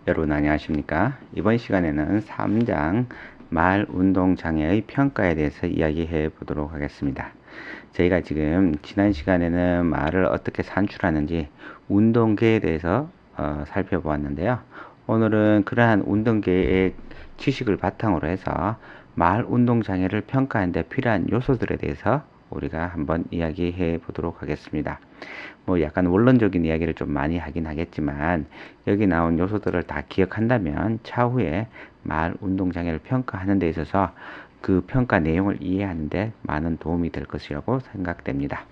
여러분 안녕하십니까? 이번 시간에는 3장 말 운동장애의 평가에 대해서 이야기해 보도록 하겠습니다. 저희가 지금 지난 시간에는 말을 어떻게 산출하는지 운동계에 대해서 살펴보았는데요. 오늘은 그러한 운동계의 지식을 바탕으로 해서 말 운동장애를 평가하는 데 필요한 요소들에 대해서 우리가 한번 이야기해 보도록 하겠습니다. 뭐 약간 원론적인 이야기를 좀 많이 하긴 하겠지만 여기 나온 요소들을 다 기억한다면 차후에 말 운동장애를 평가하는 데 있어서 그 평가 내용을 이해하는 데 많은 도움이 될 것이라고 생각됩니다.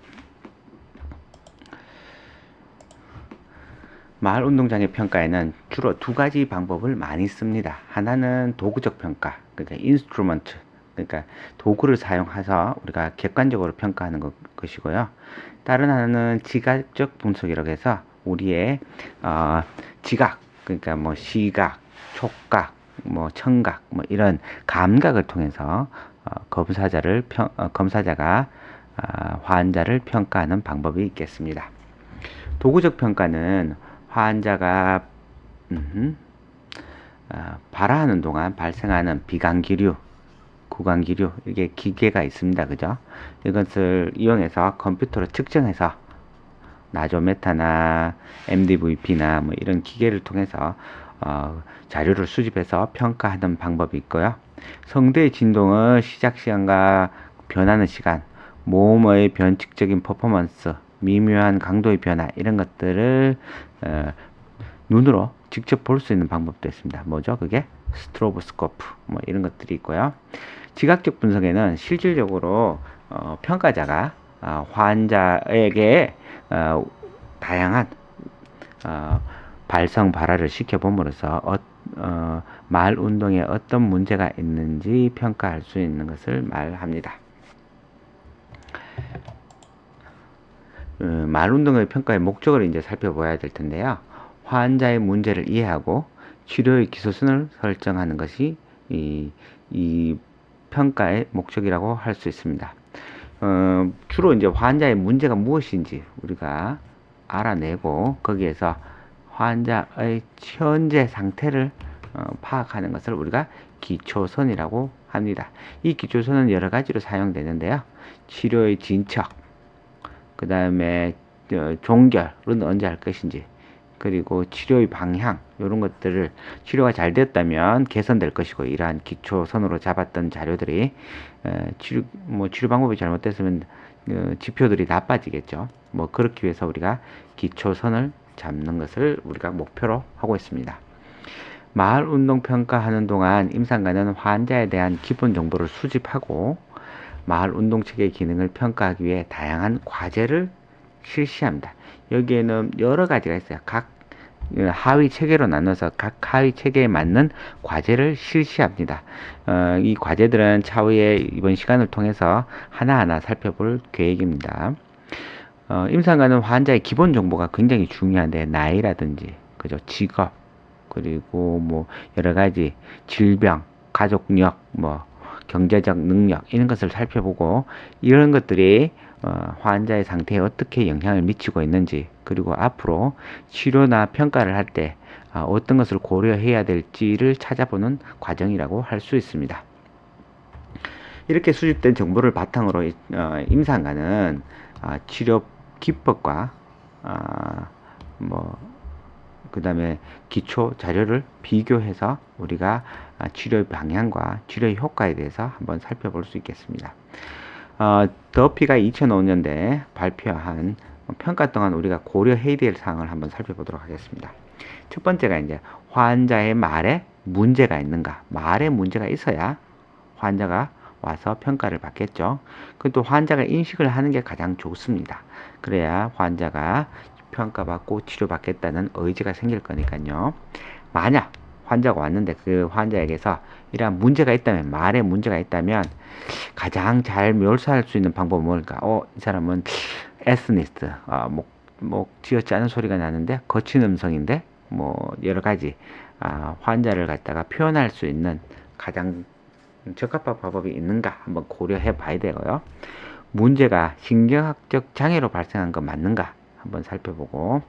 말 운동장애 평가에는 주로 두 가지 방법을 많이 씁니다. 하나는 도구적 평가, 그러니까 인스트루먼트, 그러니까 도구를 사용해서 우리가 객관적으로 평가하는 것이고요. 다른 하나는 지각적 분석이라고 해서 우리의 지각, 그러니까 뭐 시각, 촉각, 뭐 청각, 뭐 이런 감각을 통해서 검사자가 환자를 평가하는 방법이 있겠습니다. 도구적 평가는 환자가 발화하는 동안 발생하는 비강기류, 구강기류, 이게 기계가 있습니다. 그죠? 이것을 이용해서 컴퓨터로 측정해서 나조메타나 MDVP나 뭐 이런 기계를 통해서 자료를 수집해서 평가하는 방법이 있고요. 성대의 진동의 시작 시간과 변하는 시간, 모음의 변칙적인 퍼포먼스, 미묘한 강도의 변화, 이런 것들을 눈으로 직접 볼 수 있는 방법도 있습니다. 뭐죠? 그게 스트로보스코프, 뭐 이런 것들이 있고요. 지각적 분석에는 실질적으로 평가자가 환자에게 다양한 발성 발화를 시켜봄으로써 말 운동에 어떤 문제가 있는지 평가할 수 있는 것을 말합니다. 말 운동의 평가의 목적을 이제 살펴봐야 될 텐데요. 환자의 문제를 이해하고 치료의 기초선을 설정하는 것이 이 평가의 목적이라고 할 수 있습니다. 주로 이제 환자의 문제가 무엇인지 우리가 알아내고 거기에서 환자의 현재 상태를 파악하는 것을 우리가 기초선이라고 합니다. 이 기초선은 여러 가지로 사용되는데요. 치료의 진척, 그 다음에 종결은 언제 할 것인지, 그리고 치료의 방향, 이런 것들을 치료가 잘 됐다면 개선될 것이고, 이러한 기초선으로 잡았던 자료들이 치료 방법이 잘못됐으면 지표들이 나빠지겠죠. 뭐 그렇기 위해서 우리가 기초선을 잡는 것을 우리가 목표로 하고 있습니다. 말 운동 평가하는 동안 임상관은 환자에 대한 기본 정보를 수집하고 말 운동체계의 기능을 평가하기 위해 다양한 과제를 실시합니다. 여기에는 여러 가지가 있어요. 각 하위 체계로 나눠서 각 하위 체계에 맞는 과제를 실시합니다. 이 과제들은 차후에 이번 시간을 통해서 하나하나 살펴볼 계획입니다. 임상관은 환자의 기본 정보가 굉장히 중요한데, 나이라든지 그죠, 직업, 그리고 뭐 여러 가지 질병, 가족력, 뭐 경제적 능력, 이런 것을 살펴보고 이런 것들이 환자의 상태에 어떻게 영향을 미치고 있는지, 그리고 앞으로 치료나 평가를 할 때 어떤 것을 고려해야 될지를 찾아보는 과정이라고 할 수 있습니다. 이렇게 수집된 정보를 바탕으로 임상관은 치료 기법과 그 다음에 기초 자료를 비교해서 우리가 치료의 방향과 치료의 효과에 대해서 한번 살펴볼 수 있겠습니다. 더피가 2005년대 발표한 평가 동안 우리가 고려해야 될 사항을 한번 살펴보도록 하겠습니다. 첫 번째가 이제 환자의 말에 문제가 있는가. 말에 문제가 있어야 환자가 와서 평가를 받겠죠. 그것도 환자가 인식을 하는 게 가장 좋습니다. 그래야 환자가 평가받고 치료받겠다는 의지가 생길 거니까요. 만약 환자가 왔는데 그 환자에게서 이러한 문제가 있다면, 말에 문제가 있다면 가장 잘 묘사할 수 있는 방법은 뭘까? 이 사람은 에스니스트, 목 쥐어짜 않은 소리가 나는데 거친 음성인데, 뭐 여러 가지 환자를 갖다가 표현할 수 있는 가장 적합한 방법이 있는가 한번 고려해 봐야 되고요. 문제가 신경학적 장애로 발생한 거 맞는가 한번 살펴보고,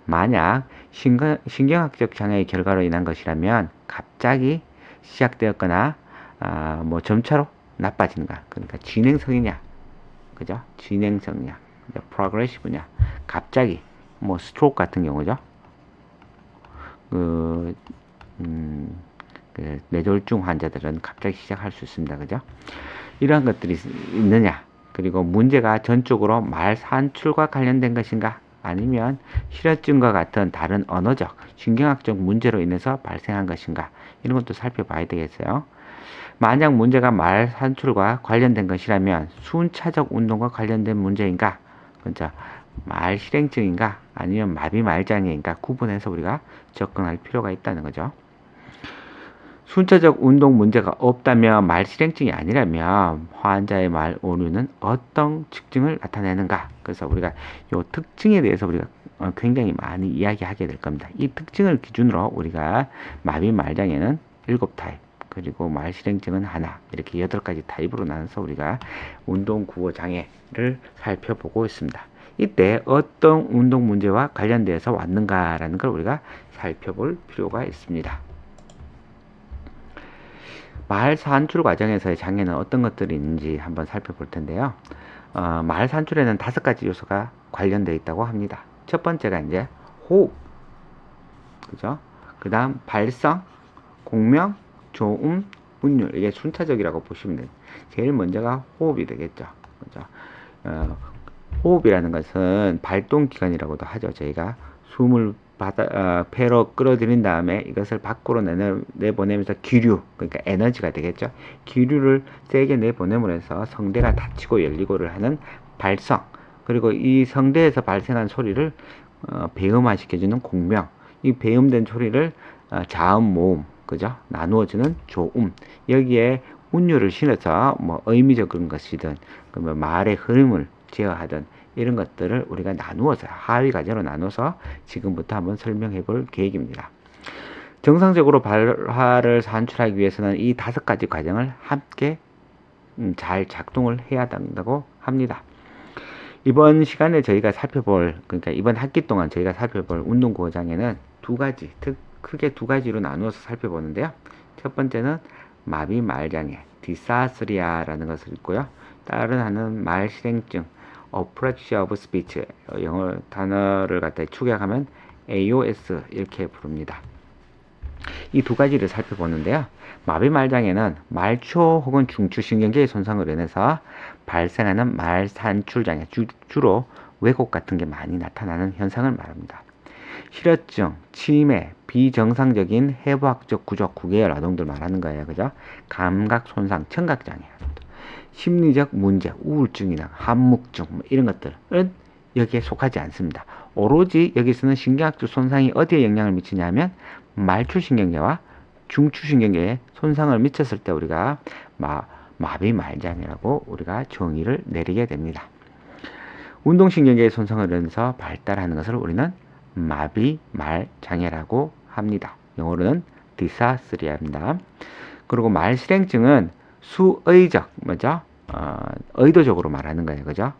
만약 신경학적 장애의 결과로 인한 것이라면 갑자기 시작되었거나 뭐 점차로 나빠지는가, 그러니까 진행성이냐, 그죠? 진행성이냐, 프로그레시브냐, 갑자기 뭐 스트로크 같은 경우죠. 그 뇌졸중 환자들은 갑자기 시작할 수 있습니다. 그죠? 이러한 것들이 있느냐, 그리고 문제가 전적으로 말 산출과 관련된 것인가, 아니면 실어증과 같은 다른 언어적, 신경학적 문제로 인해서 발생한 것인가, 이런 것도 살펴봐야 되겠어요. 만약 문제가 말 산출과 관련된 것이라면 순차적 운동과 관련된 문제인가, 그죠? 말 실행증인가, 아니면 마비 말장애인가 구분해서 우리가 접근할 필요가 있다는 거죠. 순차적 운동 문제가 없다면 말 실행증이 아니라면 환자의 말 오류는 어떤 특징을 나타내는가. 그래서 우리가 이 특징에 대해서 우리가 굉장히 많이 이야기하게 될 겁니다. 이 특징을 기준으로 우리가 마비 말장애는 7타입, 그리고 말 실행증은 하나, 이렇게 8가지 타입으로 나눠서 우리가 운동 구호 장애를 살펴보고 있습니다. 이때 어떤 운동 문제와 관련돼서 왔는가라는 걸 우리가 살펴볼 필요가 있습니다. 말 산출 과정에서의 장애는 어떤 것들이 있는지 한번 살펴볼 텐데요. 말 산출에는 5가지 요소가 관련되어 있다고 합니다. 첫 번째가 이제 호흡, 그죠? 그 다음 발성, 공명, 조음, 운율, 이게 순차적이라고 보시면 돼요. 제일 먼저가 호흡이 되겠죠. 그죠? 호흡이라는 것은 발동기관이라고도 하죠. 저희가 숨을 폐로 끌어들인 다음에 이것을 밖으로 내보내면서 기류, 그러니까 에너지가 되겠죠. 기류를 세게 내보내므로 해서 성대가 닫히고 열리고를 하는 발성, 그리고 이 성대에서 발생한 소리를 배음화시켜주는 공명, 이 배음된 소리를 자음, 모음, 그죠? 나누어주는 조음, 여기에 운율을 실어서 뭐 의미적인 것이든 그러면 말의 흐름을 제어하든 이런 것들을 우리가 나누어서 하위 과제로 나눠서 지금부터 한번 설명해 볼 계획입니다. 정상적으로 발화를 산출하기 위해서는 이 5가지 과정을 함께 잘 작동을 해야 된다고 합니다. 이번 시간에 저희가 살펴볼, 그러니까 이번 학기 동안 저희가 살펴볼 운동구호 장애는 2가지, 크게 2가지로 나누어서 살펴보는데요. 첫 번째는 마비 말장애, 디사스리아라는 것을 있고요. 다른 하나는 말 실행증, Apraxia of Speech, 영어 단어를 갖다 축약하면 AOS 이렇게 부릅니다. 이 2가지를 살펴보는데요. 마비 말장애는 말초 혹은 중추신경계의 손상으로 인해서 발생하는 말 산출 장애, 주로 왜곡 같은 게 많이 나타나는 현상을 말합니다. 실어증, 치매, 비정상적인 해부학적 구조, 9계열 아동들 말하는 거예요. 그죠? 감각 손상, 청각 장애, 심리적 문제, 우울증이나 한묵증, 이런 것들은 여기에 속하지 않습니다. 오로지 여기서는 신경학적 손상이 어디에 영향을 미치냐면 말초신경계와 중추신경계에 손상을 미쳤을 때 우리가 마비 말장애라고 우리가 정의를 내리게 됩니다. 운동신경계의 손상을 인해서 발달하는 것을 우리는 마비 말장애라고 합니다. 영어로는 디사스리아입니다. 그리고 말 실행증은 수의적, 뭐죠? 의도적으로 말하는 거예요. 그죠?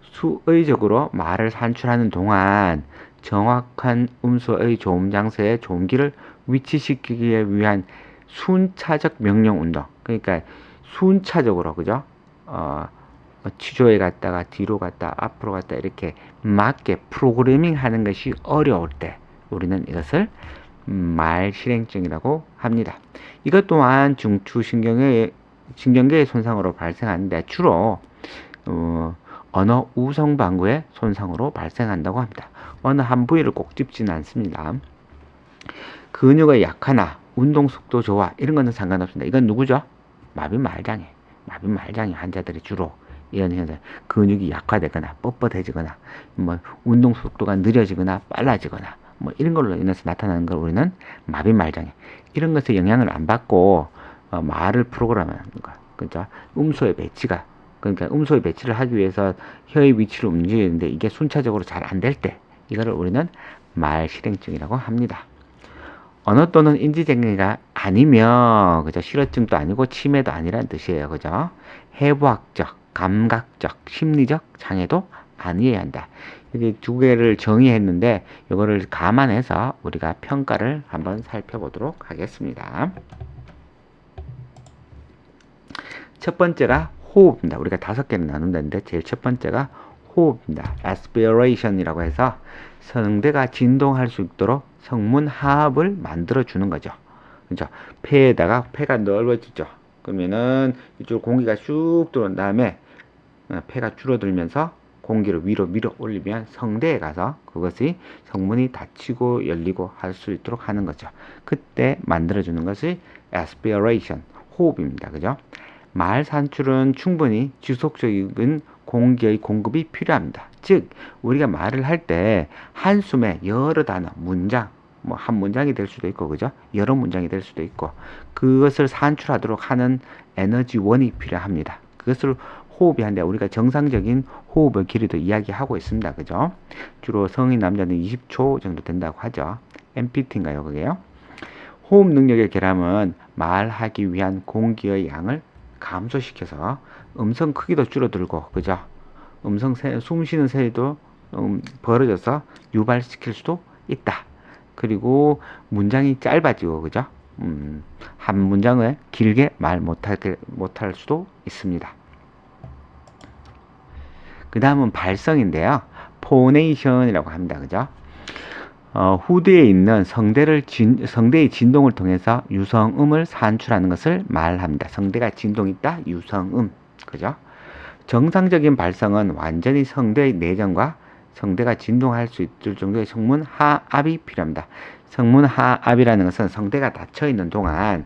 수의적으로 말을 산출하는 동안 정확한 음수의 조음 장소에 조음기를 위치시키기 위한 순차적 명령 운동. 그러니까 순차적으로, 그죠? 취조에 갔다가 뒤로 갔다 앞으로 갔다 이렇게 맞게 프로그래밍 하는 것이 어려울 때 우리는 이것을 말 실행증이라고 합니다. 이것 또한 중추신경계의 손상으로 발생하는데 주로 언어 우성 방구의 손상으로 발생한다고 합니다. 어느 한 부위를 꼭 찝지는 않습니다. 근육의 약화나 운동 속도 저하 이런 거는 상관없습니다. 이건 누구죠? 마비 말장애 환자들이 주로 이런 현상, 근육이 약화되거나 뻣뻣해지거나 뭐 운동 속도가 느려지거나 빨라지거나 뭐 이런 걸로 인해서 나타나는 걸 우리는 마비 말장애, 이런 것에 영향을 안 받고 말을 프로그램하는 거, 그죠? 음소의 배치가, 그러니까 음소의 배치를 하기 위해서 혀의 위치를 움직이는데 이게 순차적으로 잘 안 될 때 이거를 우리는 말 실행증이라고 합니다. 언어 또는 인지장애가 아니면, 그죠? 실어증도 아니고 치매도 아니라는 뜻이에요. 그죠? 해부학적, 감각적, 심리적 장애도 아니어야 한다. 여기 두 개를 정의했는데 이거를 감안해서 우리가 평가를 한번 살펴보도록 하겠습니다. 첫 번째가 호흡입니다. 우리가 5개를 나눈다는데 제일 첫 번째가 호흡입니다. aspiration이라고 해서 성대가 진동할 수 있도록 성문 하압을 만들어 주는 거죠. 그죠? 폐에다가 폐가 넓어지죠. 그러면은 이쪽 공기가 쭉 들어온 다음에 폐가 줄어들면서 공기를 위로 밀어 올리면 성대에 가서 그것이 성문이 닫히고 열리고 할 수 있도록 하는 거죠. 그때 만들어주는 것이 aspiration, 호흡입니다. 그죠? 말 산출은 충분히 지속적인 공기의 공급이 필요합니다. 즉, 우리가 말을 할 때 한숨에 여러 단어, 문장, 뭐 한 문장이 될 수도 있고, 그죠? 여러 문장이 될 수도 있고, 그것을 산출하도록 하는 에너지원이 필요합니다. 그것을 호흡이 한데 우리가 정상적인 호흡의 길이도 이야기하고 있습니다. 그죠? 주로 성인 남자는 20초 정도 된다고 하죠. MPT인가요, 그게요? 호흡 능력의 결함은 말하기 위한 공기의 양을 감소시켜서 음성 크기도 줄어들고, 그죠? 숨 쉬는 소리도 벌어져서 유발시킬 수도 있다. 그리고 문장이 짧아지고, 그죠? 한 문장을 길게 말 못할 수도 있습니다. 그 다음은 발성인데요. 포네이션이라고 합니다. 그죠? 후두에 있는 성대의 진동을 통해서 유성음을 산출하는 것을 말합니다. 성대가 진동이 있다, 유성음. 그죠? 정상적인 발성은 완전히 성대의 내전과 성대가 진동할 수 있을 정도의 성문 하압이 필요합니다. 성문 하압이라는 것은 성대가 닫혀 있는 동안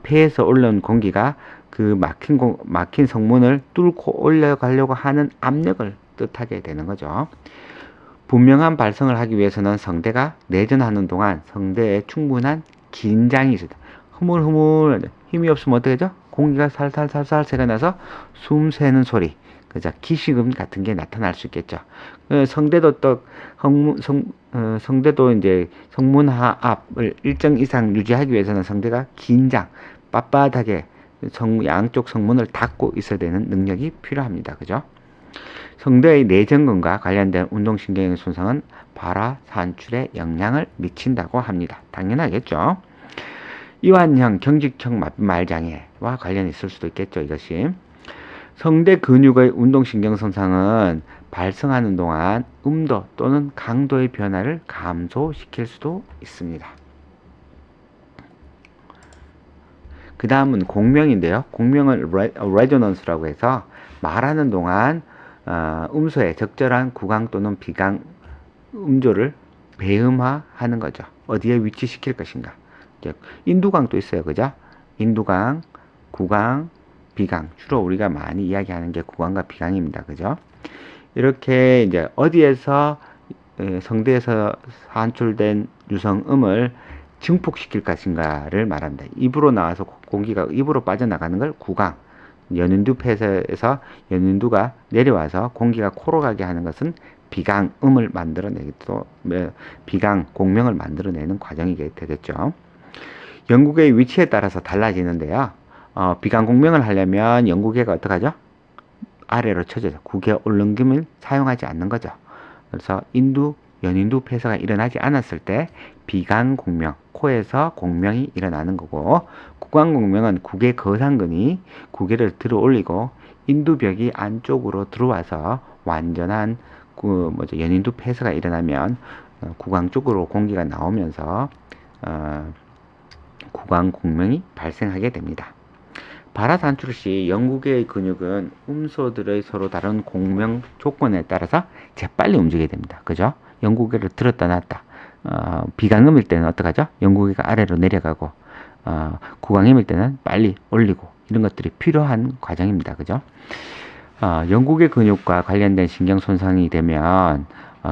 폐에서 올라온 공기가 그 막힌 성문을 뚫고 올라가려고 하는 압력을 뜻하게 되는 거죠. 분명한 발성을 하기 위해서는 성대가 내전하는 동안 성대에 충분한 긴장이 있어야 돼. 흐물흐물 힘이 없으면 어떻게 되죠? 공기가 살살살살 새어나서 숨 새는 소리, 그죠? 기식음 같은 게 나타날 수 있겠죠. 성대도 성대도 이제 성문 하압을 일정 이상 유지하기 위해서는 성대가 긴장, 빳빳하게 양쪽 성문을 닫고 있어야 되는 능력이 필요합니다. 그죠? 성대의 내전근과 관련된 운동신경의 손상은 발화 산출에 영향을 미친다고 합니다. 당연하겠죠. 이완형 경직형 말장애와 관련이 있을 수도 있겠죠. 이것이 성대 근육의 운동신경 손상은 발성하는 동안 음도 또는 강도의 변화를 감소시킬 수도 있습니다. 그 다음은 공명인데요. 공명은 레조넌스라고 해서 말하는 동안 음소의 적절한 구강 또는 비강 음조를 배음화하는 거죠. 어디에 위치시킬 것인가. 인두강도 있어요. 그죠? 인두강, 구강, 비강. 주로 우리가 많이 이야기하는 게 구강과 비강입니다. 그죠? 이렇게 이제 어디에서 성대에서 산출된 유성음을 증폭시킬 것인가를 말합니다. 입으로 나와서 공기가 입으로 빠져나가는 걸 구강, 연인두 폐에서 연인두가 내려와서 공기가 코로 가게 하는 것은 비강음을 만들어내기도, 비강 공명을 만들어내는 과정이 되겠죠. 영국의 위치에 따라서 달라지는데요. 비강 공명을 하려면 영국애가 어떡하죠? 아래로 쳐져서 국의 올넘김을 사용하지 않는 거죠. 그래서 연인두 폐쇄가 일어나지 않았을 때 비강 공명, 코에서 공명이 일어나는 거고, 구강 공명은 국의 거상근이 구개를 들어 올리고 인두벽이 안쪽으로 들어와서 완전한 연인두 폐쇄가 일어나면 구강 쪽으로 공기가 나오면서 구강 공명이 발생하게 됩니다. 발화 산출 시 영국의 근육은 음소들의 서로 다른 공명 조건에 따라서 재빨리 움직이게 됩니다. 그죠? 영국애를 들었다 놨다. 비강음일 때는 어떡하죠? 영국애가 아래로 내려가고, 구강음일 때는 빨리 올리고, 이런 것들이 필요한 과정입니다. 그죠? 영국의 근육과 관련된 신경 손상이 되면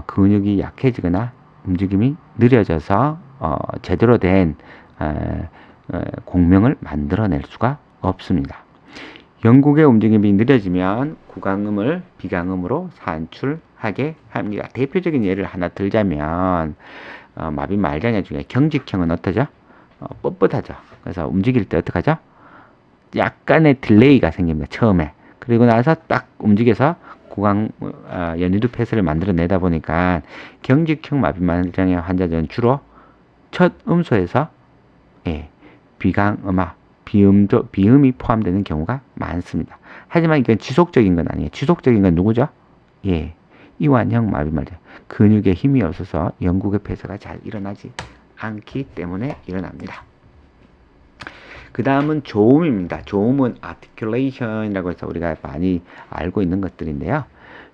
근육이 약해지거나 움직임이 느려져서 제대로 된 공명을 만들어낼 수가 없습니다. 영국의 움직임이 느려지면 구강음을 비강음으로 산출하게 합니다. 대표적인 예를 하나 들자면 마비 말장애 중에 경직형은 어떠죠? 뻣뻣하죠. 그래서 움직일 때 어떡하죠? 약간의 딜레이가 생깁니다. 처음에. 그리고 나서 딱 움직여서 구강 연유두 폐쇄를 만들어내다 보니까 경직형 마비말장애 환자들은 주로 첫 음소에서 비강음화, 비음이 포함되는 경우가 많습니다. 하지만 이건 지속적인 건 아니에요. 지속적인 건 누구죠? 이완형 마비말장. 근육에 힘이 없어서 영국의 폐쇄가 잘 일어나지 않기 때문에 일어납니다. 그 다음은 조음입니다. 조음은 articulation이라고 해서 우리가 많이 알고 있는 것들인데요.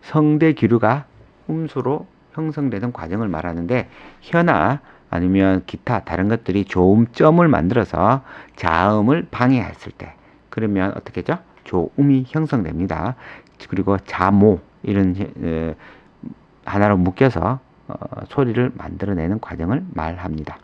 성대 기류가 음소로 형성되는 과정을 말하는데 혀나 아니면 기타 다른 것들이 조음점을 만들어서 자음을 방해했을 때 그러면 어떻게 죠? 조음이 형성됩니다. 그리고 자모 이런 하나로 묶여서 소리를 만들어내는 과정을 말합니다.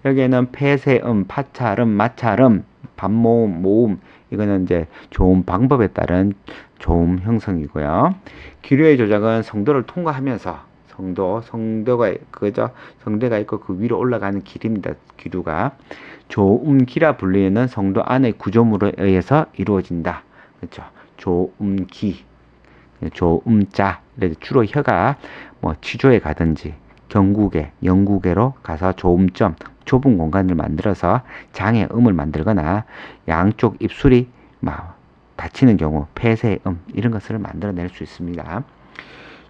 여기에는 폐쇄음, 파찰음, 마찰음, 반모음, 모음 이거는 이제 조음 방법에 따른 조음 형성이고요. 기류의 조작은 성도를 통과하면서 성대가 있고 그 위로 올라가는 길입니다. 기류가 조음기라 불리는 성도 안의 구조물에 의해서 이루어진다. 그렇죠? 조음기, 조음자. 주로 혀가 뭐 치조에 가든지 경구개, 영구개로 가서 조음점, 좁은 공간을 만들어서 장의 음을 만들거나 양쪽 입술이 닫히는 경우 폐쇄음 이런 것을 만들어낼 수 있습니다.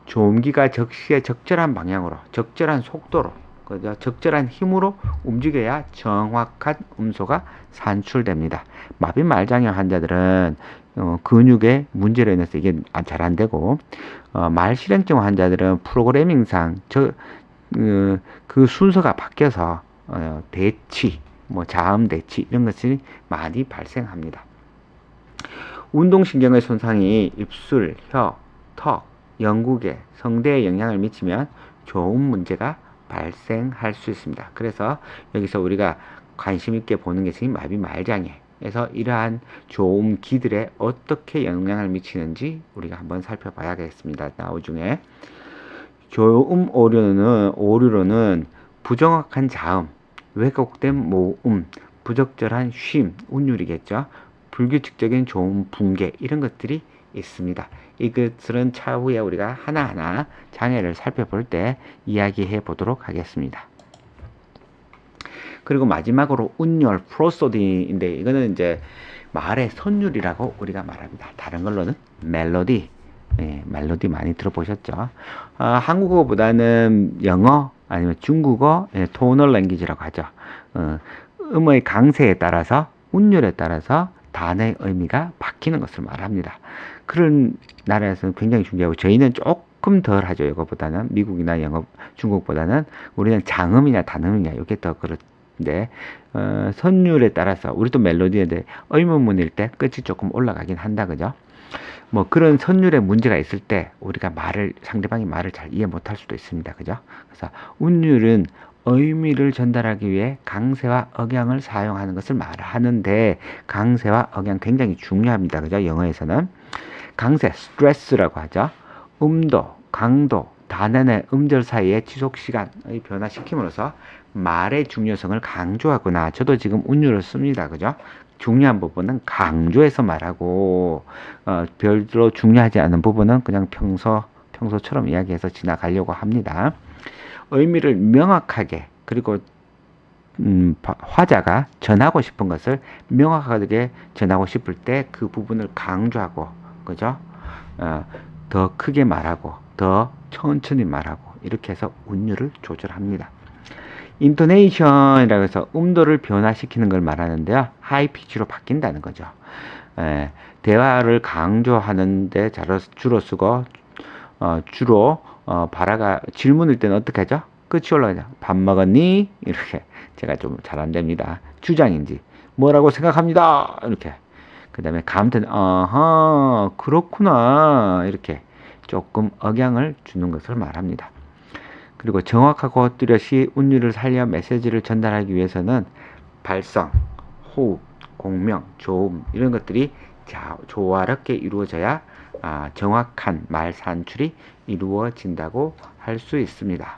조음기가 적시에 적절한 방향으로, 적절한 속도로, 적절한 힘으로 움직여야 정확한 음소가 산출됩니다. 마비말장애 환자들은 근육의 문제로 인해서 이게 잘 안 되고 말실현증 환자들은 프로그래밍상 그 순서가 바뀌어서 대치, 자음 대치 이런 것이 많이 발생합니다. 운동신경의 손상이 입술, 혀, 턱, 영구개, 성대에 영향을 미치면 조음 문제가 발생할 수 있습니다. 그래서 여기서 우리가 관심 있게 보는 것이 마비말장애에서 이러한 조음기들에 어떻게 영향을 미치는지 우리가 한번 살펴봐야겠습니다. 나중에 조음 오류로는 부정확한 자음, 왜곡된 모음, 부적절한 쉼, 운율이겠죠. 불규칙적인 조음 붕괴 이런 것들이 있습니다. 이것들은 차후에 우리가 하나하나 장애를 살펴볼 때 이야기해 보도록 하겠습니다. 그리고 마지막으로 운율, 프로소디인데 이거는 이제 말의 선율이라고 우리가 말합니다. 다른 걸로는 멜로디, 멜로디 많이 들어보셨죠? 한국어보다는 영어 아니면 중국어, 톤얼 랭귀지라고 하죠. 음의 강세에 따라서 운율에 따라서 단어의 의미가 바뀌는 것을 말합니다. 그런 나라에서는 굉장히 중요하고 저희는 조금 덜 하죠. 이거보다는 미국이나 영어, 중국보다는 우리는 장음이냐 단음이냐 이게 더 그런데 선율에 따라서 우리도 멜로디인데 의문문일 때 끝이 조금 올라가긴 한다 그죠? 그런 선율에 문제가 있을 때 우리가 상대방이 말을 잘 이해 못할 수도 있습니다. 그죠? 그래서 운율은 의미를 전달하기 위해 강세와 억양을 사용하는 것을 말하는데 강세와 억양 굉장히 중요합니다. 그죠? 영어에서는 강세, 스트레스라고 하죠. 음도, 강도, 단어 내 음절 사이의 지속 시간의 변화시킴으로써 말의 중요성을 강조하거나 저도 지금 운율을 씁니다. 그죠? 중요한 부분은 강조해서 말하고 별로 중요하지 않은 부분은 그냥 평소처럼 이야기해서 지나가려고 합니다. 의미를 명확하게 그리고 화자가 전하고 싶은 것을 명확하게 전하고 싶을 때 그 부분을 강조하고 그죠? 더 크게 말하고 더 천천히 말하고 이렇게 해서 운율을 조절합니다. 인토네이션이라고 해서 음도를 변화시키는 걸 말하는데요. 하이 피치로 바뀐다는 거죠. 대화를 강조하는데 주로 쓰고 주로 발화가 질문일 때는 어떻게 하죠? 끝이 올라가죠. 밥 먹었니? 이렇게 제가 좀 잘 안 됩니다. 주장인지 뭐라고 생각합니다. 이렇게 그 다음에 감탄 아하 그렇구나 이렇게 조금 억양을 주는 것을 말합니다. 그리고 정확하고 뚜렷이 운율을 살려 메시지를 전달하기 위해서는 발성, 호흡, 공명, 조음 이런 것들이 조화롭게 이루어져야 정확한 말 산출이 이루어진다고 할 수 있습니다.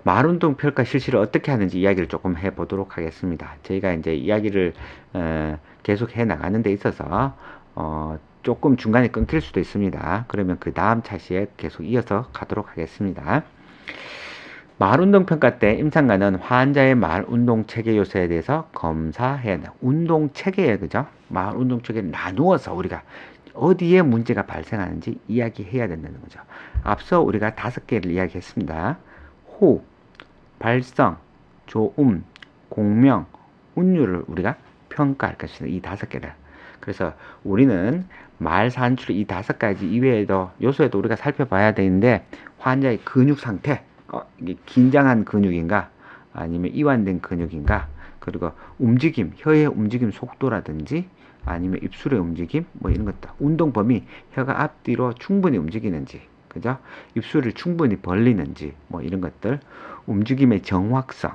말운동 평가 실시를 어떻게 하는지 이야기를 조금 해보도록 하겠습니다. 저희가 이제 이야기를 계속 해 나가는 데 있어서 조금 중간에 끊길 수도 있습니다. 그러면 그 다음 차시에 계속 이어서 가도록 하겠습니다. 마을운동평가 때 임상관은 환자의 마을운동체계 요소에 대해서 검사해야 한다. 운동체계에 그죠? 마을운동체계를 나누어서 우리가 어디에 문제가 발생하는지 이야기해야 된다는 거죠. 앞서 우리가 5개를 이야기했습니다. 호흡, 발성, 조음, 공명, 운율을 우리가 평가할 것이다. 이 5개를. 그래서 우리는 말 산출 이 5가지 이외에도 요소에도 우리가 살펴봐야 되는데 환자의 근육 상태, 이게 긴장한 근육인가 아니면 이완된 근육인가, 그리고 움직임, 혀의 움직임 속도라든지 아니면 입술의 움직임 뭐 이런 것들, 운동 범위, 혀가 앞뒤로 충분히 움직이는지, 그죠? 입술을 충분히 벌리는지 뭐 이런 것들, 움직임의 정확성,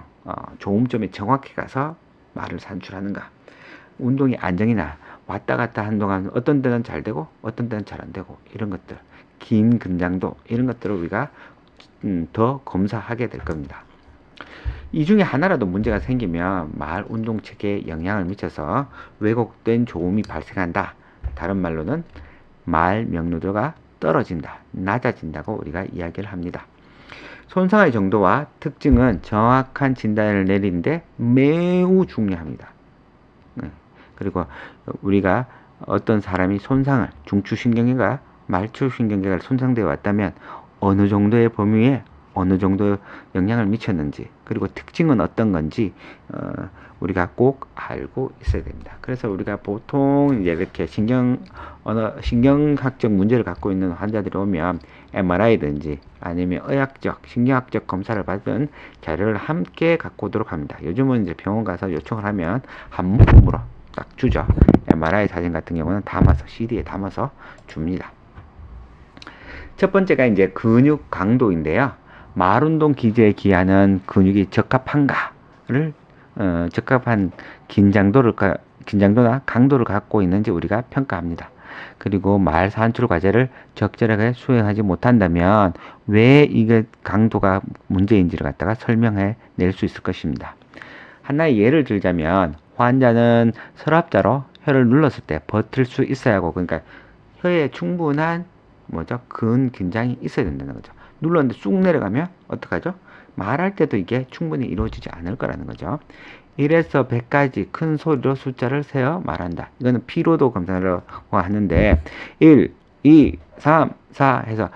조음점에 정확히 가서 말을 산출하는가, 운동의 안정이나 왔다 갔다 한 동안 어떤 때는 잘 되고 어떤 때는 잘 안 되고 이런 것들, 긴 근장도 이런 것들을 우리가 더 검사하게 될 겁니다. 이 중에 하나라도 문제가 생기면 말 운동 체계에 영향을 미쳐서 왜곡된 조음이 발생한다. 다른 말로는 말 명료도가 떨어진다, 낮아진다고 우리가 이야기를 합니다. 손상의 정도와 특징은 정확한 진단을 내리는데 매우 중요합니다. 그리고 우리가 어떤 사람이 손상을, 중추신경계가 말초신경계가 손상되어 왔다면 어느 정도의 범위에 어느 정도 영향을 미쳤는지, 그리고 특징은 어떤 건지 우리가 꼭 알고 있어야 됩니다. 그래서 우리가 보통 이제 이렇게 신경학적 문제를 갖고 있는 환자들이 오면 MRI든지 아니면 의학적, 신경학적 검사를 받은 자료를 함께 갖고 오도록 합니다. 요즘은 이제 병원 가서 요청을 하면 한 묶음으로 딱 주죠. MRI 사진 같은 경우는 담아서 CD에 담아서 줍니다. 첫 번째가 이제 근육 강도인데요. 말운동 기제에 기하는 근육이 적합한가를 적합한 긴장도나 강도를 갖고 있는지 우리가 평가합니다. 그리고 말 산출 과제를 적절하게 수행하지 못한다면 왜 이게 강도가 문제인지를 갖다가 설명해 낼 수 있을 것입니다. 하나의 예를 들자면 환자는 서랍자로 혀를 눌렀을 때 버틸 수 있어야 하고, 그러니까 혀에 충분한 긴장이 있어야 된다는 거죠. 눌렀는데 쑥 내려가면 어떡하죠? 말할 때도 이게 충분히 이루어지지 않을 거라는 거죠. 1에서 100까지 큰 소리로 숫자를 세어 말한다. 이거는 피로도 검사라고 하는데 1, 2, 3, 4 해서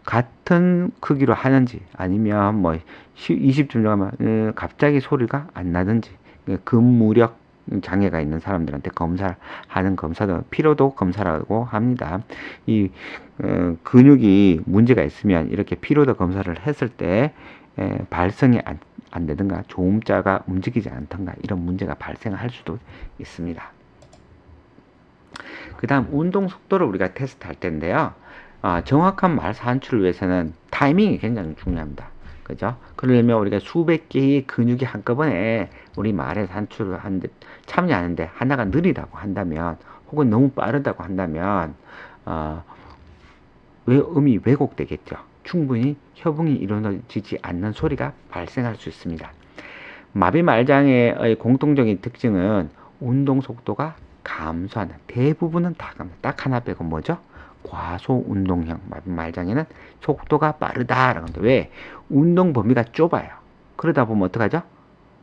같은 크기로 하는지, 아니면 20쯤 가면 갑자기 소리가 안 나든지, 근무력 장애가 있는 사람들한테 검사하는 검사도 피로도 검사라고 합니다. 이 근육이 문제가 있으면 이렇게 피로도 검사를 했을 때 발성이 안 되든가 조음자가 움직이지 않던가 이런 문제가 발생할 수도 있습니다. 그 다음 운동 속도를 우리가 테스트할 텐데요. 정확한 말 산출을 위해서는 타이밍이 굉장히 중요합니다. 그죠? 그러려면 우리가 수백 개의 근육이 한꺼번에 우리 말에 산출을 하는데 참여하는데 하나가 느리다고 한다면, 혹은 너무 빠르다고 한다면 음이 왜곡되겠죠. 충분히 협응이 이루어지지 않는 소리가 발생할 수 있습니다. 마비말장애의 공통적인 특징은 운동 속도가 감소하는, 대부분은 다 감소, 딱 하나 빼고 뭐죠? 과소운동형 마비말장애는 속도가 빠르다라고 하는데, 왜? 운동 범위가 좁아요. 그러다 보면 어떡하죠?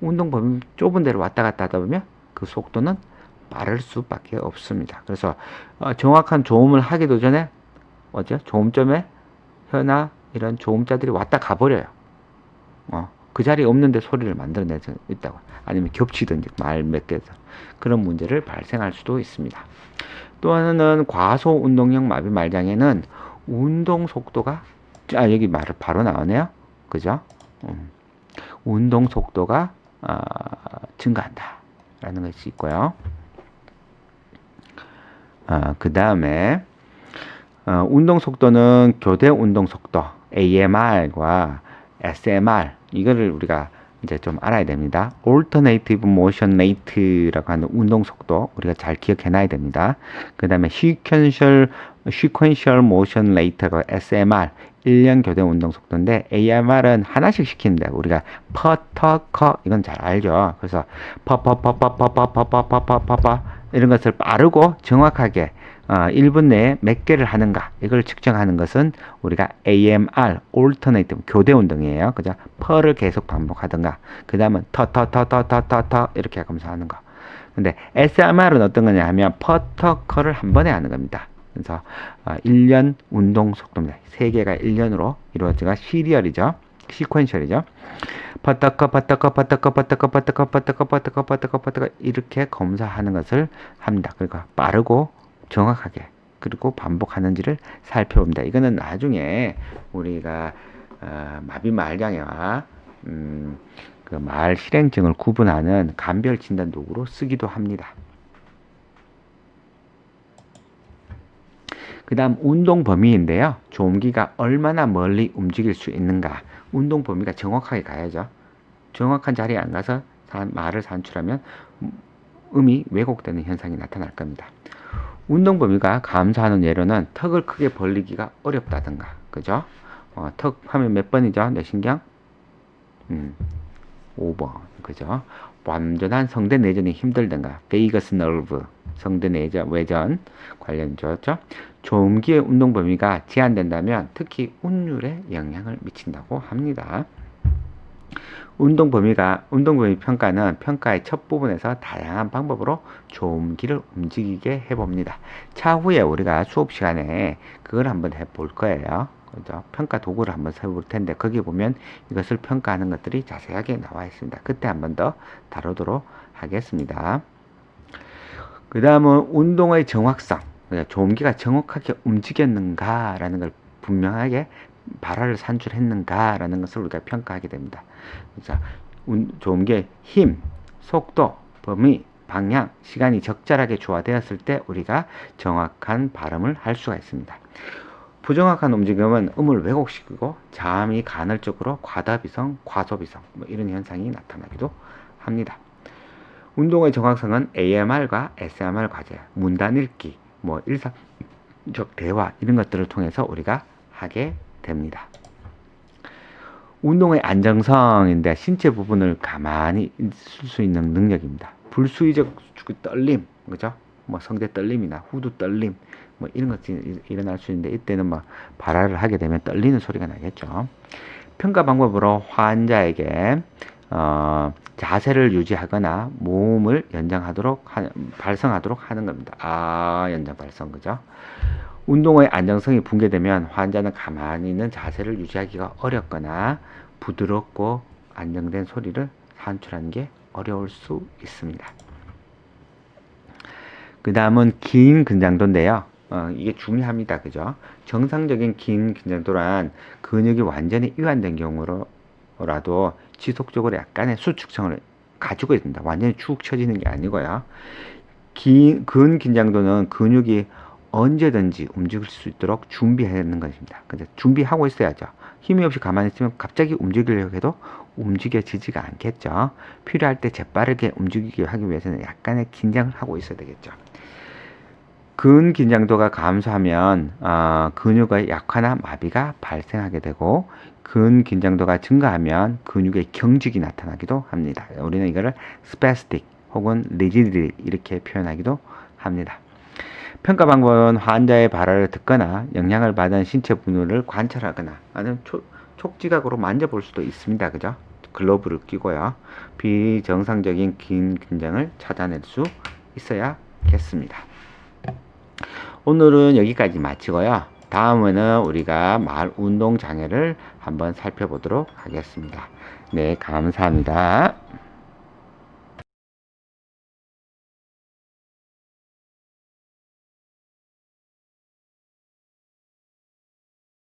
운동 범위 좁은 데로 왔다 갔다 하다 보면 그 속도는 빠를 수밖에 없습니다. 그래서 정확한 조음을 하기도 전에 조음점에 혀나 이런 조음자들이 왔다 가버려요. 그 자리에 없는데 소리를 만들어낼 수 있다고, 아니면 겹치든지 말 몇 개에서 그런 문제를 발생할 수도 있습니다. 또 하나는 과소운동형 마비말장애는 운동 속도가 여기 말을 바로 나오네요. 그죠? 운동 속도가 증가한다 라는 것이 있고요. 그 다음에 운동 속도는 교대 운동 속도 AMR과 SMR, 이거를 우리가 이제 좀 알아야 됩니다. Alternative Motion Rate라고 하는 운동 속도 우리가 잘 기억해 놔야 됩니다. 그 다음에 Sequential Motion Rate가 SMR, 1년 교대 운동 속도인데, AMR은 하나씩 시키는데 우리가 퍼터커 이건 잘 알죠. 그래서 퍼퍼퍼퍼퍼퍼퍼퍼퍼퍼 이런 것을 빠르고 정확하게 1분 내에 몇 개를 하는가 이걸 측정하는 것은 우리가 AMR Alternative 교대 운동이에요. 그죠? 퍼를 계속 반복하든가 그 다음은 터 이렇게 하면서 하는 거. 근데 SMR은 어떤 거냐 하면 퍼터커를 한 번에 하는 겁니다. 그래서 1년 운동 속도입니다. 3개가 1년으로 이루어지가 시리얼이죠. 시퀀셜이죠. 퍼터커 이렇게 검사하는 것을 합니다. 그러니까 빠르고 정확하게 그리고 반복하는지를 살펴봅니다. 이거는 나중에 우리가 마비 말장애와 그 말 실행증을 구분하는 감별 진단 도구로 쓰기도 합니다. 그 다음 운동 범위인데요. 조음기가 얼마나 멀리 움직일 수 있는가. 운동 범위가 정확하게 가야죠. 정확한 자리에 안 가서 말을 산출하면 음이 왜곡되는 현상이 나타날 겁니다. 운동 범위가 감소하는 예로는 턱을 크게 벌리기가 어렵다든가, 그죠? 턱 하면 몇 번이죠? 뇌신경? 5번, 그죠? 완전한 성대 내전이 힘들든가, 베이거스 너브, 성대 내전, 외전 관련이죠. 조음기의 운동 범위가 제한된다면 특히 운율에 영향을 미친다고 합니다. 운동 범위 평가는 평가의 첫 부분에서 다양한 방법으로 조음기를 움직이게 해봅니다. 차후에 우리가 수업 시간에 그걸 한번 해볼 거예요. 그죠? 평가 도구를 한번 세볼 텐데 거기 보면 이것을 평가하는 것들이 자세하게 나와 있습니다. 그때 한번 더 다루도록 하겠습니다. 그 다음은 운동의 정확성. 조음기가 정확하게 움직였는가라는 걸 분명하게 발화를 산출했는가라는 것을 우리가 평가하게 됩니다. 자, 조음기의 힘, 속도, 범위, 방향, 시간이 적절하게 조화되었을 때 우리가 정확한 발음을 할 수가 있습니다. 부정확한 움직임은 음을 왜곡시키고 자음이 간헐적으로 과다비성, 과소비성 이런 현상이 나타나기도 합니다. 운동의 정확성은 AMR과 SMR 과제, 문단 읽기, 일상적 대화 이런 것들을 통해서 우리가 하게 됩니다. 운동의 안정성인데 신체 부분을 가만히 있을 수 있는 능력입니다. 불수의적 떨림, 그죠? 성대 떨림이나 후두 떨림, 이런 것이 일어날 수 있는데 이때는 발화를 하게 되면 떨리는 소리가 나겠죠. 평가 방법으로 환자에게 자세를 유지하거나 모음을 발성하도록 하는 겁니다. 연장 발성, 그죠? 운동의 안정성이 붕괴되면 환자는 가만히 있는 자세를 유지하기가 어렵거나 부드럽고 안정된 소리를 산출하는 게 어려울 수 있습니다. 그 다음은 긴 근장도인데요. 이게 중요합니다. 그죠? 정상적인 긴 근장도란 근육이 완전히 이완된 경우라도 지속적으로 약간의 수축성을 가지고 있습니다. 완전히 축 처지는 게 아니고요. 근긴장도는 근육이 언제든지 움직일 수 있도록 준비하는 것입니다. 근데 준비하고 있어야죠. 힘이 없이 가만히 있으면 갑자기 움직이려고 해도 움직여지지가 않겠죠. 필요할 때 재빠르게 움직이게 하기 위해서는 약간의 긴장을 하고 있어야 되겠죠. 근긴장도가 감소하면 근육의 약화나 마비가 발생하게 되고 근긴장도가 증가하면 근육의 경직이 나타나기도 합니다. 우리는 이거를 스패스틱 혹은 리지디티 이렇게 표현하기도 합니다. 평가 방법은 환자의 발화를 듣거나 영향을 받은 신체 부위를 관찰하거나 아니면 촉지각으로 만져볼 수도 있습니다. 그죠? 글러브를 끼고요. 비정상적인 긴 긴장을 찾아낼 수 있어야겠습니다. 오늘은 여기까지 마치고요. 다음에는 우리가 말 운동 장애를 한번 살펴보도록 하겠습니다. 네, 감사합니다.